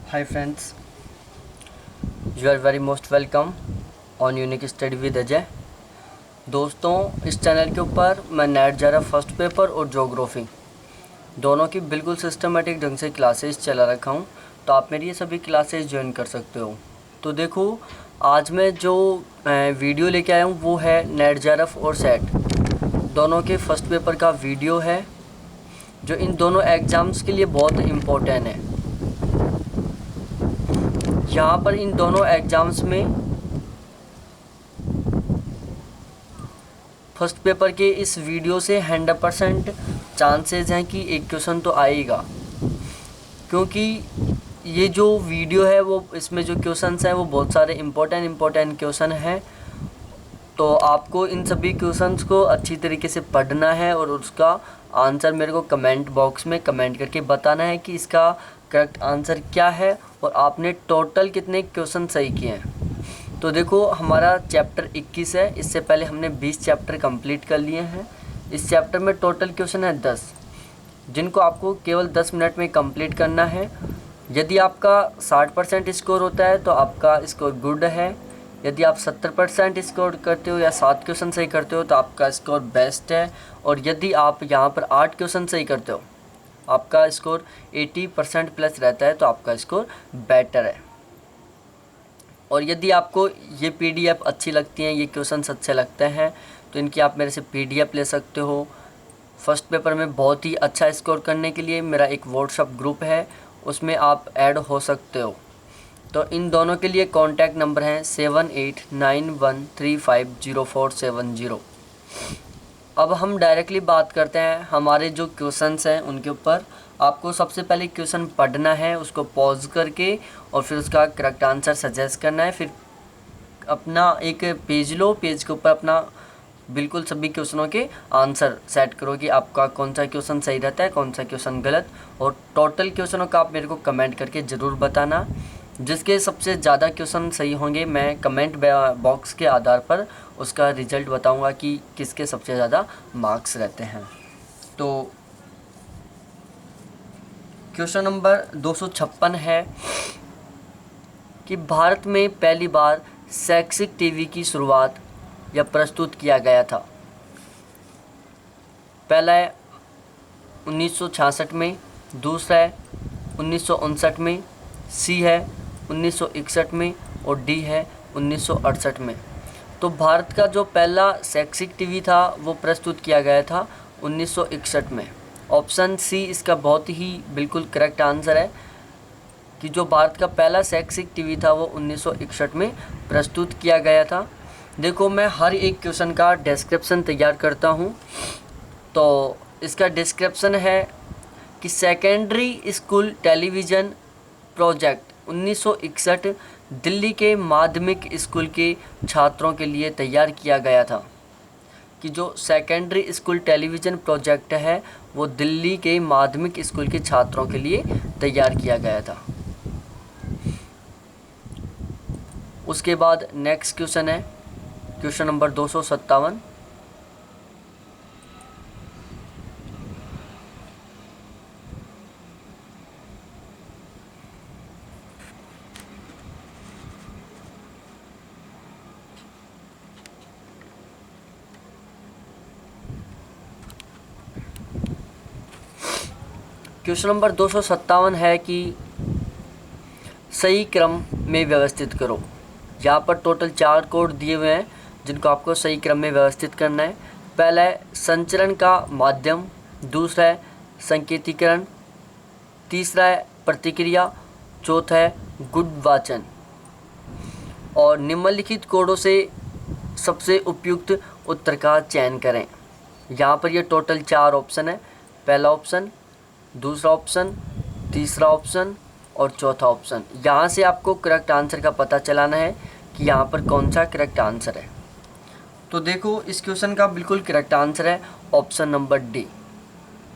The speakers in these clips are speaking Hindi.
Hi friends, you are very most welcome on unique study with Ajay. दोस्तों, इस चैनल के ऊपर मैं नेट जरा फर्स्ट पेपर और ज्योग्राफी दोनों की बिल्कुल सिस्टमेटिक ढंग से क्लासेस चला रखा हूँ, तो आप मेरी ये सभी क्लासेस ज्वाइन कर सकते हो। तो देखो, आज मैं जो वीडियो लेके आया हूँ वो है नेट जेआरएफ और सेट दोनों के फर्स्ट पेपर का वीडियो है, जो इन दोनों एग्ज़ाम्स के लिए बहुत इम्पोर्टेंट है। यहाँ पर इन दोनों एग्ज़ाम्स में फर्स्ट पेपर के इस वीडियो से 100% चांसेस हैं कि एक क्वेश्चन तो आएगा, क्योंकि ये जो वीडियो है वो इसमें जो क्वेश्चंस हैं वो बहुत सारे इम्पोर्टेंट क्वेश्चन हैं। तो आपको इन सभी क्वेश्चंस को अच्छी तरीके से पढ़ना है और उसका आंसर मेरे को कमेंट बॉक्स में कमेंट करके बताना है कि इसका करेक्ट आंसर क्या है और आपने टोटल कितने क्वेश्चन सही किए हैं। तो देखो, हमारा चैप्टर 21 है। इससे पहले हमने 20 चैप्टर कंप्लीट कर लिए हैं। इस चैप्टर में टोटल क्वेश्चन है 10, जिनको आपको केवल 10 मिनट में कंप्लीट करना है। यदि आपका 60% स्कोर होता है तो आपका स्कोर गुड है। यदि आप 70% स्कोर करते हो या 7 क्वेश्चन सही करते हो तो आपका स्कोर बेस्ट है। और यदि आप यहाँ पर 8 क्वेश्चन सही करते हो, आपका स्कोर 80% प्लस रहता है, तो आपका स्कोर बेटर है। और यदि आपको ये पीडीएफ अच्छी लगती हैं, ये क्वेश्चंस अच्छे लगते हैं, तो इनकी आप मेरे से पीडीएफ ले सकते हो। फर्स्ट पेपर में बहुत ही अच्छा स्कोर करने के लिए मेरा एक व्हाट्सएप ग्रुप है, उसमें आप ऐड हो सकते हो। तो इन दोनों के लिए कॉन्टैक्ट नंबर हैं 7891350470। अब हम डायरेक्टली बात करते हैं हमारे जो क्वेश्चंस हैं उनके ऊपर। आपको सबसे पहले क्वेश्चन पढ़ना है, उसको पॉज करके, और फिर उसका करेक्ट आंसर सजेस्ट करना है। फिर अपना एक पेज लो, पेज के ऊपर अपना बिल्कुल सभी क्वेश्चनों के आंसर सेट करो कि आपका कौन सा क्वेश्चन सही रहता है, कौन सा क्वेश्चन गलत। और टोटल क्वेश्चनों का आप मेरे को कमेंट करके ज़रूर बताना। जिसके सबसे ज़्यादा क्वेश्चन सही होंगे, मैं कमेंट बॉक्स के आधार पर उसका रिज़ल्ट बताऊंगा कि किसके सबसे ज़्यादा मार्क्स रहते हैं। तो क्वेश्चन नंबर 256 है कि भारत में पहली बार शैक्षिक टीवी की शुरुआत या प्रस्तुत किया गया था। पहला है 1966 में, दूसरा है 1959 में, सी है 1961 में और डी है 1968 में। तो भारत का जो पहला शैक्षिक टीवी था वो प्रस्तुत किया गया था 1961 में। ऑप्शन सी इसका बहुत ही बिल्कुल करेक्ट आंसर है कि जो भारत का पहला शैक्षिक टीवी था वो 1961 में प्रस्तुत किया गया था। देखो, मैं हर एक क्वेश्चन का डिस्क्रिप्शन तैयार करता हूँ। तो इसका डिस्क्रिप्शन है कि secondary school television project 1961 Delhi के माध्यमिक स्कूल के छात्रों के लिए तैयार किया गया था। कि जो सेकेंडरी स्कूल टेलीविज़न प्रोजेक्ट है वो दिल्ली के माध्यमिक स्कूल के छात्रों के लिए तैयार किया गया था। उसके बाद नेक्स्ट क्वेश्चन है क्वेश्चन नंबर 257। क्वेश्चन नंबर 257 है कि सही क्रम में व्यवस्थित करो। यहाँ पर टोटल 4 कोड दिए हुए हैं जिनको आपको सही क्रम में व्यवस्थित करना है। पहला है संचरण का माध्यम, दूसरा है संकेतीकरण, तीसरा है प्रतिक्रिया, चौथा है गुण वाचन। और निम्नलिखित कोडों से सबसे उपयुक्त उत्तर का चयन करें। यहाँ पर ये टोटल 4 ऑप्शन है। पहला ऑप्शन, दूसरा ऑप्शन, तीसरा ऑप्शन और चौथा ऑप्शन। यहाँ से आपको करेक्ट आंसर का पता चलाना है कि यहाँ पर कौन सा करेक्ट आंसर है। तो देखो, इस क्वेश्चन का बिल्कुल करेक्ट आंसर है ऑप्शन नंबर डी।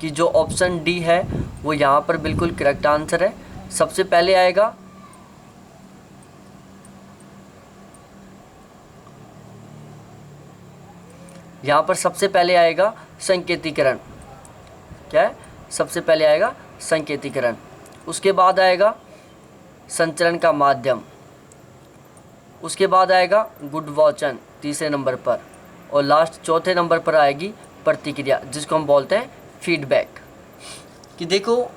कि जो ऑप्शन डी है वो यहाँ पर बिल्कुल करेक्ट आंसर है। सबसे पहले आएगा यहाँ पर सबसे पहले आएगा संकेतीकरण। क्या है? सबसे पहले आएगा संकेतीकरण। उसके बाद आएगा संचरण का माध्यम। उसके बाद आएगा गुड वाचन तीसरे नंबर पर, और लास्ट चौथे नंबर पर आएगी प्रतिक्रिया, जिसको हम बोलते हैं फीडबैक। कि देखो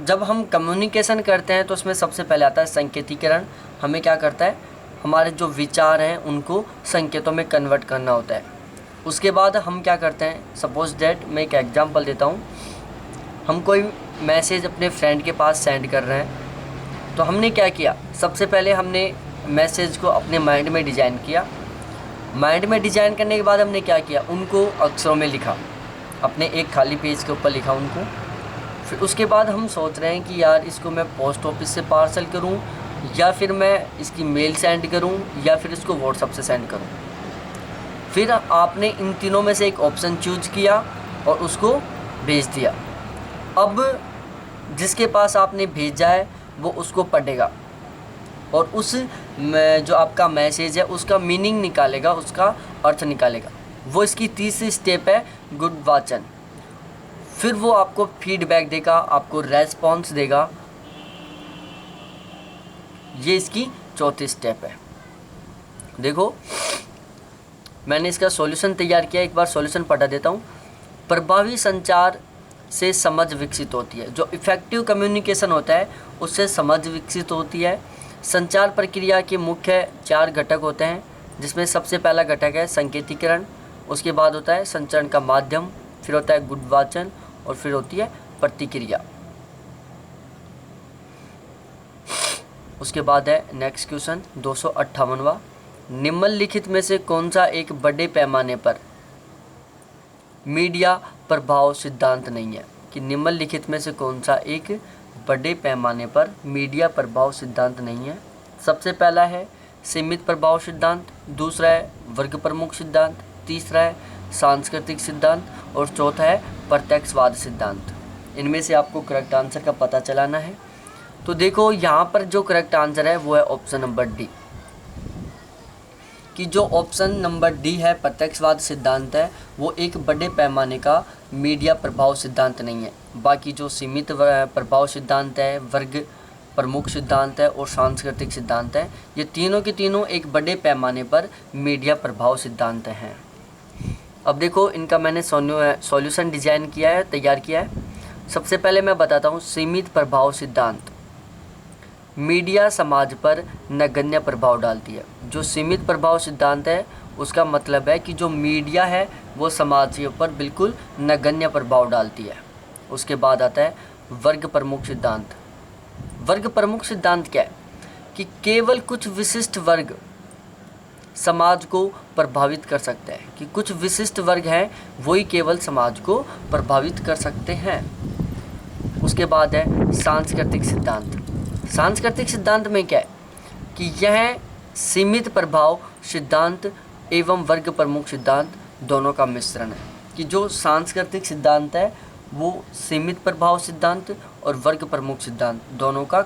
जब हम कम्युनिकेशन करते हैं तो उसमें सबसे पहले आता है संकेतीकरण। हमें क्या करता है, हमारे जो विचार हैं उनको संकेतों में कन्वर्ट करना होता है। उसके बाद हम क्या करते हैं, सपोज दैट मैं एक एग्जांपल देता हूँ, हम कोई मैसेज अपने फ्रेंड के पास सेंड कर रहे हैं, तो हमने क्या किया, सबसे पहले हमने मैसेज को अपने माइंड में डिज़ाइन किया। माइंड में डिज़ाइन करने के बाद हमने क्या किया, उनको अक्षरों में लिखा, अपने एक खाली पेज के ऊपर लिखा उनको। फिर उसके बाद हम सोच रहे हैं कि यार इसको मैं पोस्ट ऑफिस से पार्सल करूं, या फिर मैं इसकी मेल सेंड करूं, या फिर इसको व्हाट्सएप से सेंड करूं। फिर आपने इन तीनों में से एक ऑप्शन चूज किया और उसको भेज दिया। अब जिसके पास आपने भेजा है वो उसको पढ़ेगा और उस जो आपका मैसेज है उसका मीनिंग निकालेगा, उसका अर्थ निकालेगा। वो इसकी तीसरी स्टेप है गुड वाचन। फिर वो आपको फीडबैक देगा, आपको रेस्पॉन्स देगा। ये इसकी चौथी स्टेप है। देखो मैंने इसका सॉल्यूशन तैयार किया, एक बार सॉल्यूशन पढ़ा देता हूँ। प्रभावी संचार से समझ विकसित होती है। जो इफ़ेक्टिव कम्युनिकेशन होता है उससे समझ विकसित होती है। संचार प्रक्रिया के मुख्य 4 घटक होते हैं, जिसमें सबसे पहला घटक है संकेतीकरण, उसके बाद होता है संचरण का माध्यम, फिर होता है गुड वाचन और फिर होती है प्रतिक्रिया। उसके बाद है नेक्स्ट क्वेश्चन 258वां, निम्नलिखित में से कौन सा एक बड़े पैमाने पर मीडिया प्रभाव सिद्धांत नहीं है। कि निम्नलिखित में से कौन सा एक बड़े पैमाने पर मीडिया प्रभाव सिद्धांत नहीं है। सबसे पहला है सीमित प्रभाव सिद्धांत, दूसरा है वर्ग प्रमुख सिद्धांत, तीसरा है सांस्कृतिक सिद्धांत और चौथा है प्रत्यक्षवाद सिद्धांत। इनमें से आपको करेक्ट आंसर का पता चलाना है। तो देखो यहाँ पर जो करेक्ट आंसर है वो है ऑप्शन नंबर डी। कि जो ऑप्शन नंबर डी है प्रत्यक्षवाद सिद्धांत है वो एक बड़े पैमाने का मीडिया प्रभाव सिद्धांत नहीं है। बाकी जो सीमित प्रभाव सिद्धांत है, वर्ग प्रमुख सिद्धांत है और सांस्कृतिक सिद्धांत है, ये तीनों के तीनों एक बड़े पैमाने पर मीडिया प्रभाव सिद्धांत हैं। अब देखो इनका मैंने सॉल्यूशन डिज़ाइन किया है, तैयार किया है। सबसे पहले मैं बताता हूँ सीमित प्रभाव सिद्धांत। मीडिया समाज पर नगण्य प्रभाव डालती है। जो सीमित प्रभाव सिद्धांत है उसका मतलब है कि जो मीडिया है वो समाज के ऊपर बिल्कुल नगण्य प्रभाव डालती है। उसके बाद आता है वर्ग प्रमुख सिद्धांत। वर्ग प्रमुख सिद्धांत क्या है, कि केवल कुछ विशिष्ट वर्ग समाज को प्रभावित कर सकते हैं, कि कुछ विशिष्ट वर्ग हैं वही केवल समाज को प्रभावित कर सकते हैं। उसके बाद है सांस्कृतिक सिद्धांत। सांस्कृतिक सिद्धांत में क्या है, कि यह सीमित प्रभाव सिद्धांत एवं वर्ग प्रमुख सिद्धांत दोनों का मिश्रण है। कि जो सांस्कृतिक सिद्धांत है वो सीमित प्रभाव सिद्धांत और वर्ग प्रमुख सिद्धांत दोनों का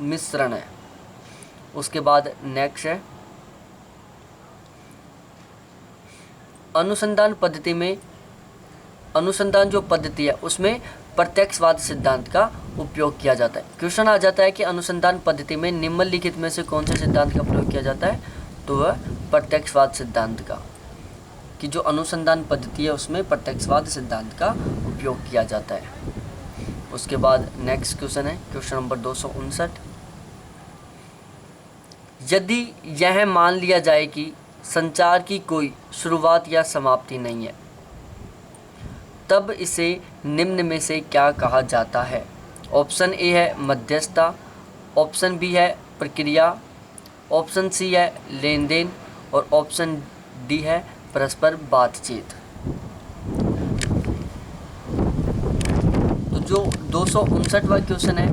मिश्रण है। उसके बाद नेक्स्ट है अनुसंधान पद्धति में, अनुसंधान जो पद्धति है उसमें प्रत्यक्षवाद सिद्धांत का उपयोग किया जाता है। क्वेश्चन आ जाता है कि अनुसंधान पद्धति में निम्नलिखित में से कौन से सिद्धांत का प्रयोग किया जाता है, तो वह प्रत्यक्षवाद सिद्धांत का। कि जो अनुसंधान पद्धति है उसमें प्रत्यक्षवाद सिद्धांत का उपयोग किया जाता है। उसके बाद नेक्स्ट क्वेश्चन है क्वेश्चन नंबर 259, यदि यह मान लिया जाए कि संचार की कोई शुरुआत या समाप्ति नहीं है, तब इसे निम्न में से क्या कहा जाता है। ऑप्शन ए है मध्यस्थता, ऑप्शन बी है प्रक्रिया, ऑप्शन सी है लेन देन और ऑप्शन डी है परस्पर बातचीत। तो जो 259वां क्वेश्चन है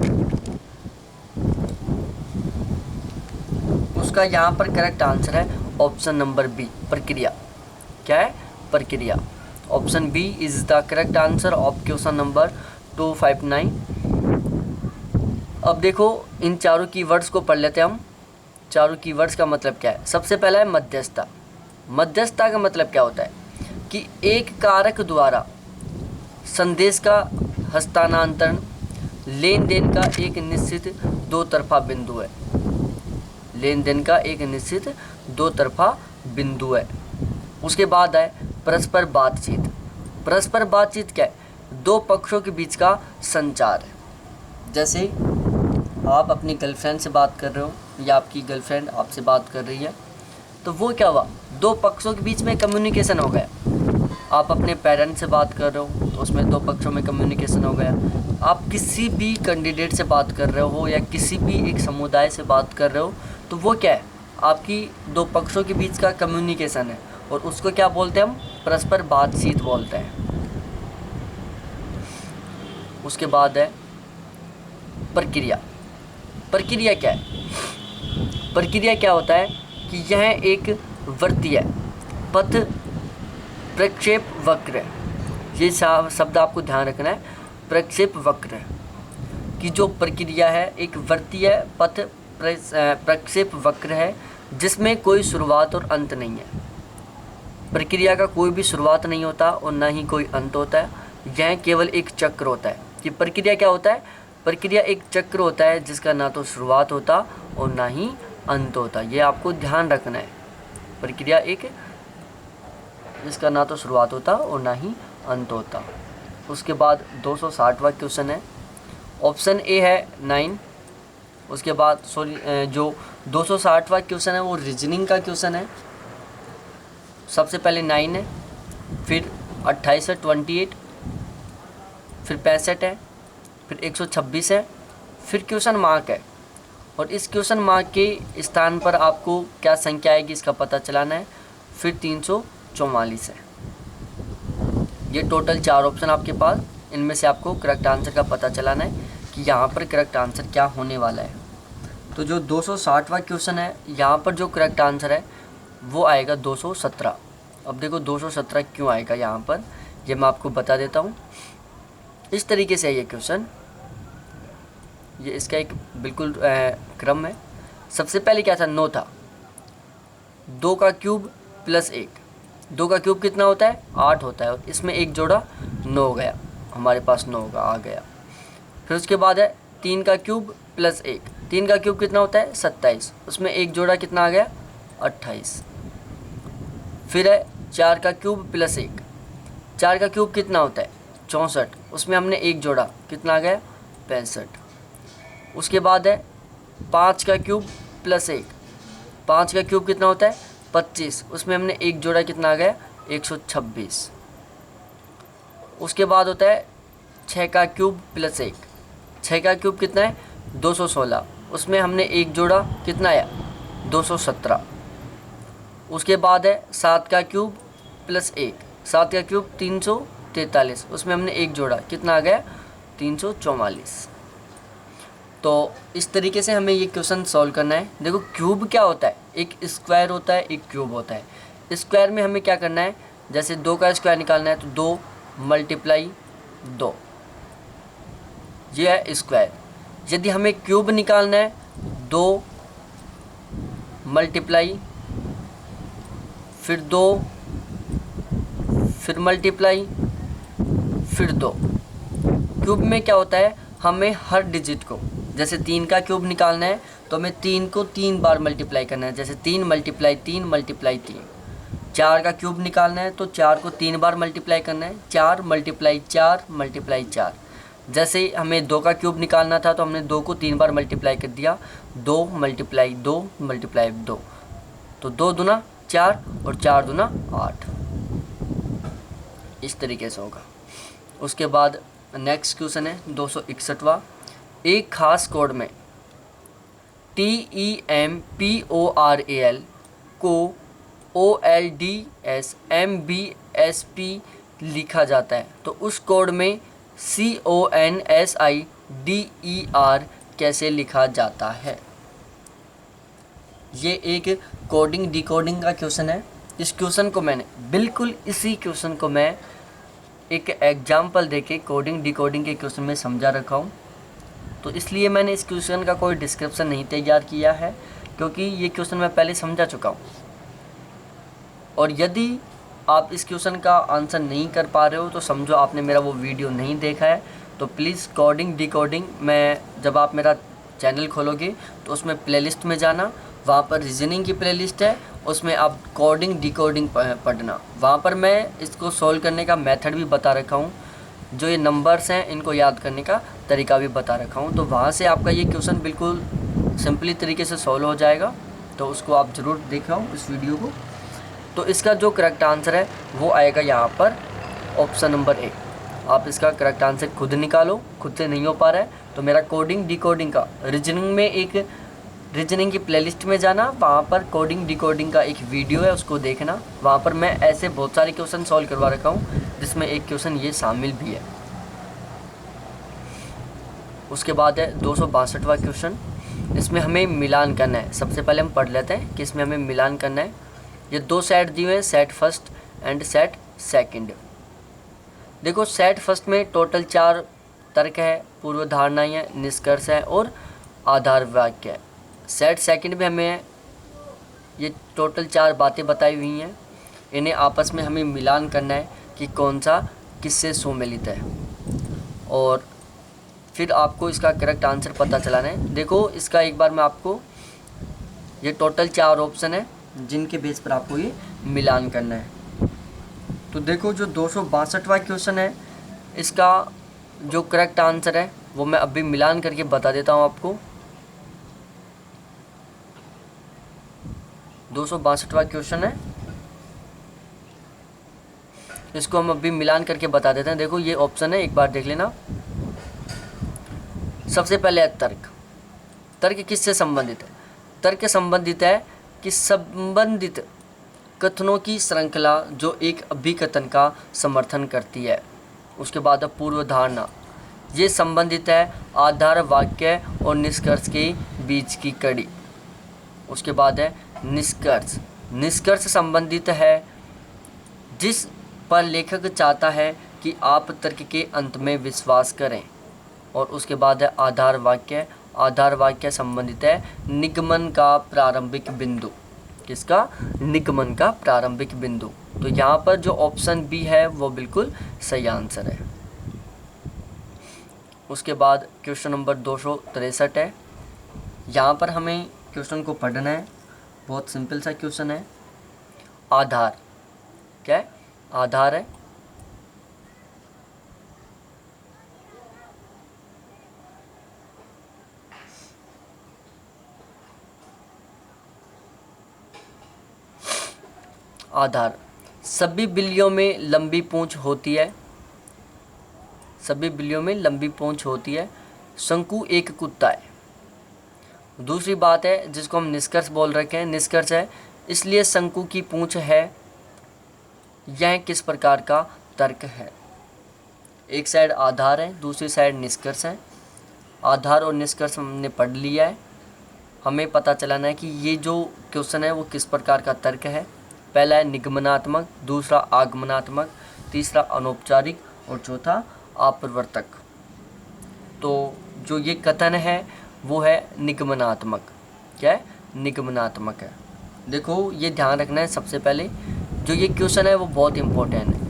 उसका यहाँ पर करेक्ट आंसर है ऑप्शन नंबर बी प्रक्रिया। क्या है, प्रक्रिया। Option B is the correct answer of question number 259। अब देखो इन चारों कीवर्ड्स को पढ़ लेते हैं हम। चारों कीवर्ड्स का मतलब क्या है। सबसे पहला है मध्यस्थता। मध्यस्थता का मतलब क्या होता है, कि एक कारक द्वारा संदेश का हस्तांतरण लेन देन का एक निश्चित दो तरफा बिंदु है। लेन देन का एक निश्चित दो तरफा बिंदु है। उसके बाद है परस्पर बातचीत। परस्पर बातचीत क्या है? दो पक्षों के बीच का संचार है। जैसे आप अपनी गर्लफ्रेंड से बात कर रहे हो या आपकी गर्लफ्रेंड आपसे बात कर रही है, तो वो क्या हुआ? दो पक्षों के बीच में कम्युनिकेशन हो गया। आप अपने पेरेंट्स से बात कर रहे हो तो उसमें दो पक्षों में कम्युनिकेशन हो गया। आप किसी भी कैंडिडेट से बात कर रहे हो या किसी भी एक समुदाय से बात कर रहे हो, तो वो क्या है? आपकी दो पक्षों के बीच का कम्युनिकेशन है, और उसको क्या बोलते हैं हम? परस्पर बातचीत बोलते हैं। उसके बाद है प्रक्रिया। प्रक्रिया क्या है? प्रक्रिया क्या होता है कि यह एक वृत्तीय पथ प्रक्षेप वक्र है। ये शब्द आपको ध्यान रखना है, प्रक्षेप वक्र की जो प्रक्रिया है एक वृत्तीय पथ प्रक्षेप वक्र है, जिसमें कोई शुरुआत और अंत नहीं है। प्रक्रिया का कोई भी शुरुआत नहीं होता और ना ही कोई अंत होता है। यह केवल एक चक्र होता है। कि प्रक्रिया क्या होता है? प्रक्रिया एक चक्र होता है जिसका ना तो शुरुआत होता और ना ही अंत होता। ये आपको ध्यान रखना है। प्रक्रिया एक जिसका ना तो शुरुआत होता और ना ही अंत होता। उसके बाद 260वां क्वेश्चन है। ऑप्शन ए है 9। उसके बाद जो 260वां क्वेश्चन है वो रीजनिंग का क्वेश्चन है। सबसे पहले 9 है, फिर 28 है 28, फिर 65 है, फिर 126 है, फिर क्वेश्चन मार्क है। और इस क्वेश्चन मार्क के स्थान पर आपको क्या संख्या आएगी इसका पता चलाना है। फिर 344 है। ये टोटल 4 ऑप्शन आपके पास, इनमें से आपको करेक्ट आंसर का पता चलाना है कि यहाँ पर करेक्ट आंसर क्या होने वाला है। तो जो 260वां क्वेश्चन है, यहाँ पर जो करेक्ट आंसर है वो आएगा 217। अब देखो 217 क्यों आएगा यहाँ पर, ये मैं आपको बता देता हूँ। इस तरीके से है ये क्वेश्चन, ये इसका एक बिल्कुल क्रम है। सबसे पहले क्या था? 9 था। 2 का क्यूब प्लस 1, 2 का क्यूब कितना होता है? 8 होता है, और इसमें एक जोड़ा 9 गया, हमारे पास 9 का आ गया। फिर उसके बाद है 3 का क्यूब प्लस 1, 3 का क्यूब कितना होता है? 27, उसमें एक जोड़ा कितना आ गया? 28। फिर है 4 का क्यूब प्लस 1, 4 का क्यूब कितना होता है? 64, उसमें हमने एक जोड़ा, कितना आ गया? 65। उसके बाद है 5 का क्यूब प्लस 1, 5 का क्यूब कितना होता है? 25, उसमें हमने एक जोड़ा, कितना आ गया? 126। उसके बाद होता है 6 का क्यूब प्लस 1, 6 का क्यूब कितना है? 216, उसमें हमने एक जोड़ा, कितना आया? 217। उसके बाद है 7 का क्यूब प्लस 1, 7 का क्यूब 343, उसमें हमने एक जोड़ा, कितना आ गया? 344। तो इस तरीके से हमें ये क्वेश्चन सॉल्व करना है। देखो क्यूब क्या होता है? एक स्क्वायर होता है, एक क्यूब होता है। स्क्वायर में हमें क्या करना है? जैसे 2 का स्क्वायर निकालना है तो 2 मल्टीप्लाई 2, ये है स्क्वायर। यदि हमें क्यूब निकालना है 2 मल्टीप्लाई फिर 2 फिर मल्टीप्लाई फिर 2। क्यूब में क्या होता है? हमें हर डिजिट को, जैसे 3 का क्यूब निकालना है तो हमें 3 को 3 बार मल्टीप्लाई करना है, जैसे 3 मल्टीप्लाई 3 मल्टीप्लाई 3। 4 का क्यूब निकालना है तो 4 को 3 बार मल्टीप्लाई करना है, 4 मल्टीप्लाई 4 मल्टीप्लाई 4। जैसे हमें 2 का क्यूब निकालना था तो हमने 2 को 3 बार मल्टीप्लाई कर दिया, 2 मल्टीप्लाई 2 मल्टीप्लाई 2, तो 2 दूना 4 और 4 दूना 8। इस तरीके से होगा। उसके बाद नेक्स्ट क्वेश्चन है 261वां। एक खास कोड में TEMPORAL को OLDSMBSP लिखा जाता है, तो उस कोड में CONSIDER कैसे लिखा जाता है? ये एक कोडिंग डिकोडिंग का क्वेश्चन है। इस क्वेश्चन को मैंने बिल्कुल इसी क्वेश्चन को मैं एक एग्जाम्पल देके कोडिंग डिकोडिंग के क्वेश्चन में समझा रखा हूँ, तो इसलिए मैंने इस क्वेश्चन का कोई डिस्क्रिप्शन नहीं तैयार किया है, क्योंकि ये क्वेश्चन मैं पहले समझा चुका हूँ। और यदि आप इस क्वेश्चन का आंसर नहीं कर पा रहे हो तो समझो आपने मेरा वो वीडियो नहीं देखा है, तो प्लीज़ कोडिंग डिकोडिंग में जब आप मेरा चैनल खोलोगे तो उसमें प्लेलिस्ट में जाना, वहाँ पर रीजनिंग की प्लेलिस्ट है, उसमें आप कोडिंग डिकोडिंग पढ़ना। वहाँ पर मैं इसको सॉल्व करने का मेथड भी बता रखा हूँ, जो ये नंबर्स हैं इनको याद करने का तरीका भी बता रखा हूँ। तो वहाँ से आपका ये क्वेश्चन बिल्कुल सिंपली तरीके से सॉल्व हो जाएगा, तो उसको आप ज़रूर देखो इस वीडियो को। तो इसका जो करेक्ट आंसर है वो आएगा यहाँ पर ऑप्शन नंबर ए। आप इसका करेक्ट आंसर खुद निकालो, खुद से नहीं हो पा रहा है तो मेरा कोडिंग डिकोडिंग का रीजनिंग में एक रीजनिंग की प्लेलिस्ट में जाना, वहाँ पर कोडिंग डिकोडिंग का एक वीडियो है उसको देखना। वहाँ पर मैं ऐसे बहुत सारे क्वेश्चन सॉल्व करवा रखा हूँ जिसमें एक क्वेश्चन ये शामिल भी है। उसके बाद है 262वां क्वेश्चन। इसमें हमें मिलान करना है। सबसे पहले हम पढ़ लेते हैं कि इसमें हमें मिलान करना है। ये दो सेट दिए हुए हैं, set first and set second. देखो सेट फर्स्ट में टोटल 4 तर्क है, पूर्व धारणाएं हैं, निष्कर्ष है और आधार वाक्य है। सेट सेकंड में हमें ये टोटल 4 बातें बताई हुई हैं, इन्हें आपस में हमें मिलान करना है कि कौन सा किससे सम्मिलित है और फिर आपको इसका करेक्ट आंसर पता चलाना है। देखो इसका एक बार मैं आपको, ये टोटल 4 ऑप्शन है जिनके बेस पर आपको ये मिलान करना है। तो देखो जो 262वां क्वेश्चन है, इसका जो करेक्ट आंसर है वो मैं अभी मिलान करके बता देता हूँ आपको। 262वां क्वेश्चन है, इसको हम अभी मिलान करके बता देते हैं। देखो ये ऑप्शन है, एक बार देख लेना। सबसे पहले है तर्क। तर्क किससे संबंधित है? तर्क संबंधित है कि संबंधित कथनों की श्रृंखला जो एक अभिकथन का समर्थन करती है। उसके बाद है पूर्व धारणा, ये संबंधित है आधार वाक्य और निष्कर्ष के बीच की कड़ी। उसके बाद है निष्कर्ष। निष्कर्ष संबंधित है जिस पर लेखक चाहता है कि आप तर्क के अंत में विश्वास करें। और उसके बाद है आधार वाक्य। आधार वाक्य संबंधित है निगमन का प्रारंभिक बिंदु। किसका? निगमन का प्रारंभिक बिंदु। तो यहाँ पर जो ऑप्शन बी है वो बिल्कुल सही आंसर है। उसके बाद क्वेश्चन नंबर 263 है। यहाँ पर हमें क्वेश्चन को पढ़ना है, बहुत सिंपल सा क्वेश्चन है। आधार क्या है? आधार है आधार। सभी बिल्लियों में लंबी पूंछ होती है। सभी बिल्लियों में लंबी पूंछ होती है। शंकु एक कुत्ता है। दूसरी बात है जिसको हम निष्कर्ष बोल रखे हैं, निष्कर्ष है इसलिए शंकु की पूंछ है। यह किस प्रकार का तर्क है? एक साइड आधार है, दूसरी साइड निष्कर्ष है। आधार और निष्कर्ष हमने पढ़ लिया है। हमें पता चलाना है कि ये जो क्वेश्चन है वो किस प्रकार का तर्क है। पहला है निगमनात्मक, दूसरा आगमनात्मक, तीसरा अनौपचारिक और चौथा अप्रवर्तक। तो जो ये कथन है वो है निगमनात्मक। क्या है? निगमनात्मक है। देखो ये ध्यान रखना है, सबसे पहले जो ये क्वेश्चन है वो बहुत इम्पोर्टेंट है।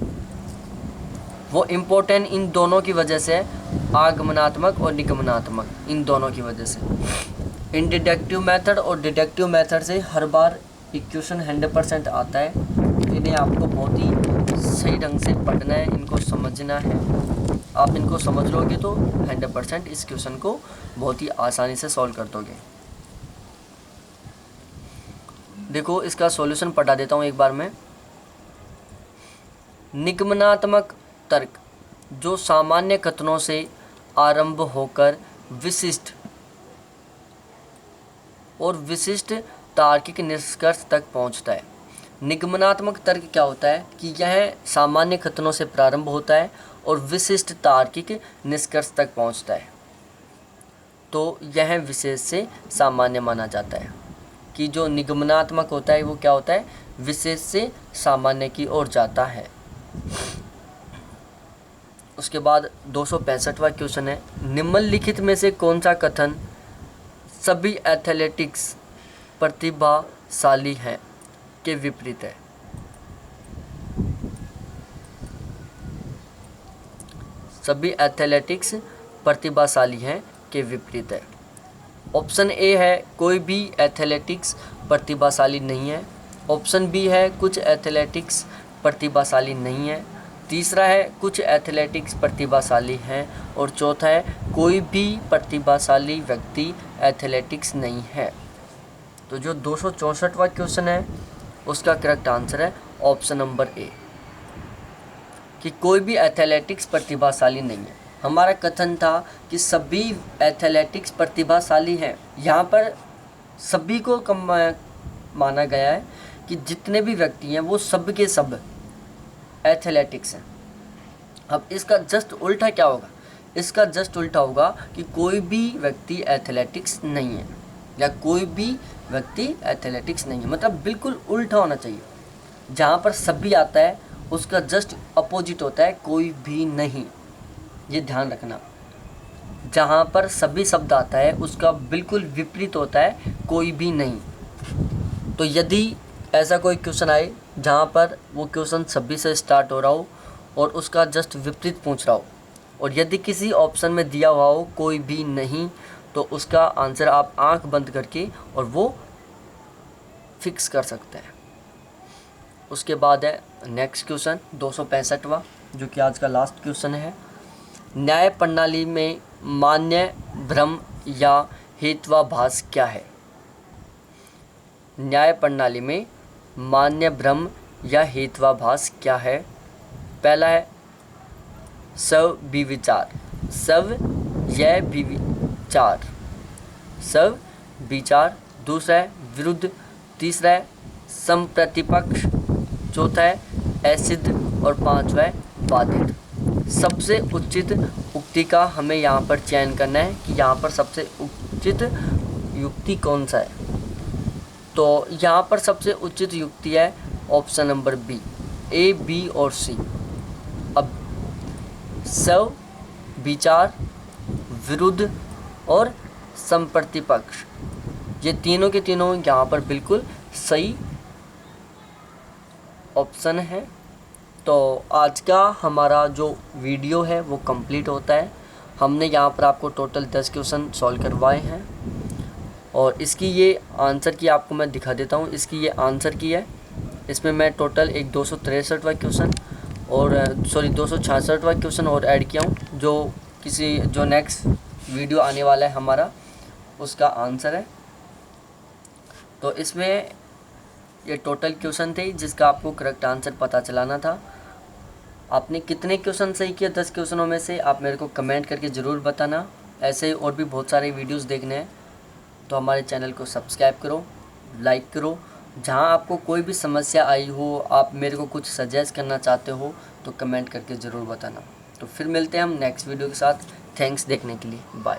वो इम्पोर्टेंट इन दोनों की वजह से है, आगमनात्मक और निगमनात्मक, इन दोनों की वजह से। इन डिडक्टिव मेथड और डिडक्टिव मेथड से हर बार क्वेश्चन 100% आता है। इन्हें आपको बहुत ही सही ढंग से पढ़ना है, इनको समझना है। आप इनको समझ लोगे तो 100% इस क्वेश्चन को बहुत ही आसानी से सॉल्व कर दोगे। देखो इसका सॉल्यूशन पढ़ा देता हूँ एक बार मैं। निगमनात्मक तर्क जो सामान्य कथनों से आरंभ होकर विशिष्ट और विशिष्ट तार्किक निष्कर्ष तक पहुंचता है। निगमनात्मक तर्क क्या होता है कि यह सामान्य कथनों से प्रारंभ होता है और विशिष्ट तार्किक निष्कर्ष तक पहुंचता है। तो यह विशेष से सामान्य माना जाता है कि जो निगमनात्मक होता है वो क्या होता है? विशेष से सामान्य की ओर जाता है। उसके बाद 265वां क्वेश्चन है। निम्नलिखित में से कौन सा कथन सभी एथलेटिक्स प्रतिभाशाली हैं के विपरीत है? सभी एथलेटिक्स प्रतिभाशाली हैं के विपरीत है। ऑप्शन ए है कोई भी एथलेटिक्स प्रतिभाशाली नहीं है। ऑप्शन बी है कुछ एथलेटिक्स प्रतिभाशाली नहीं है। तीसरा है कुछ एथलेटिक्स प्रतिभाशाली हैं। और चौथा है कोई भी प्रतिभाशाली व्यक्ति एथलेटिक्स नहीं है। तो जो 264वां क्वेश्चन है उसका करेक्ट आंसर है ऑप्शन नंबर ए कि कोई भी एथलेटिक्स प्रतिभाशाली नहीं है। हमारा कथन था कि सभी एथलेटिक्स प्रतिभाशाली हैं। यहाँ पर सभी को कम माना गया है कि जितने भी व्यक्ति हैं वो सब के सब एथलेटिक्स हैं। अब इसका जस्ट उल्टा क्या होगा? इसका जस्ट उल्टा होगा कि कोई भी व्यक्ति एथलेटिक्स नहीं है या कोई भी व्यक्ति एथलेटिक्स नहीं है, मतलब बिल्कुल उल्टा होना चाहिए। जहाँ पर सभी आता है उसका जस्ट अपोजिट होता है कोई भी नहीं। ये ध्यान रखना, जहाँ पर सभी शब्द आता है उसका बिल्कुल विपरीत होता है कोई भी नहीं। तो यदि ऐसा कोई क्वेश्चन आए जहाँ पर वो क्वेश्चन सभी से स्टार्ट हो रहा हो और उसका जस्ट विपरीत पूछ रहा हो, और यदि किसी ऑप्शन में दिया हुआ हो कोई भी नहीं, तो उसका आंसर आप आंख बंद करके और वो फिक्स कर सकते हैं। उसके बाद है नेक्स्ट क्वेश्चन 265वां, जो कि आज का लास्ट क्वेश्चन है। न्याय प्रणाली में मान्य भ्रम या हेत्वाभास क्या है? न्याय प्रणाली में मान्य भ्रम या हेत्वाभास क्या है? पहला है स्व विचार, स्व यह विचार, स्व विचार। दूसरा है विरुद्ध। तीसरा है समप्रतिपक्ष। चौथा है असिद्ध। और पांचवा है बाधित। सबसे उचित उक्ति का हमें यहाँ पर चयन करना है कि यहाँ पर सबसे उचित युक्ति कौन सा है। तो यहाँ पर सबसे उचित युक्ति है ऑप्शन नंबर बी, ए, बी और सी। अब स्व विचार, विरुद्ध और समप्रतिपक्ष, ये तीनों के तीनों यहाँ पर बिल्कुल सही ऑप्शन है। तो आज का हमारा जो वीडियो है वो कंप्लीट होता है। हमने यहाँ पर आपको टोटल 10 क्वेश्चन सॉल्व करवाए हैं और इसकी ये आंसर की आपको मैं दिखा देता हूँ। इसकी ये आंसर की है। इसमें मैं टोटल एक 263वां क्वेश्चन और 266वां क्वेश्चन और ऐड किया हूँ, जो नेक्स्ट वीडियो आने वाला है हमारा उसका आंसर है। तो इसमें ये टोटल क्वेश्चन थे जिसका आपको करेक्ट आंसर पता चलाना था। आपने कितने क्वेश्चन सही किए 10 क्वेश्चनों में से, आप मेरे को कमेंट करके ज़रूर बताना। ऐसे और भी बहुत सारे वीडियोस देखने हैं तो हमारे चैनल को सब्सक्राइब करो, लाइक करो। जहां आपको कोई भी समस्या आई हो, आप मेरे को कुछ सजेस्ट करना चाहते हो तो कमेंट करके ज़रूर बताना। तो फिर मिलते हैं हम नेक्स्ट वीडियो के साथ। थैंक्स देखने के लिए, बाय।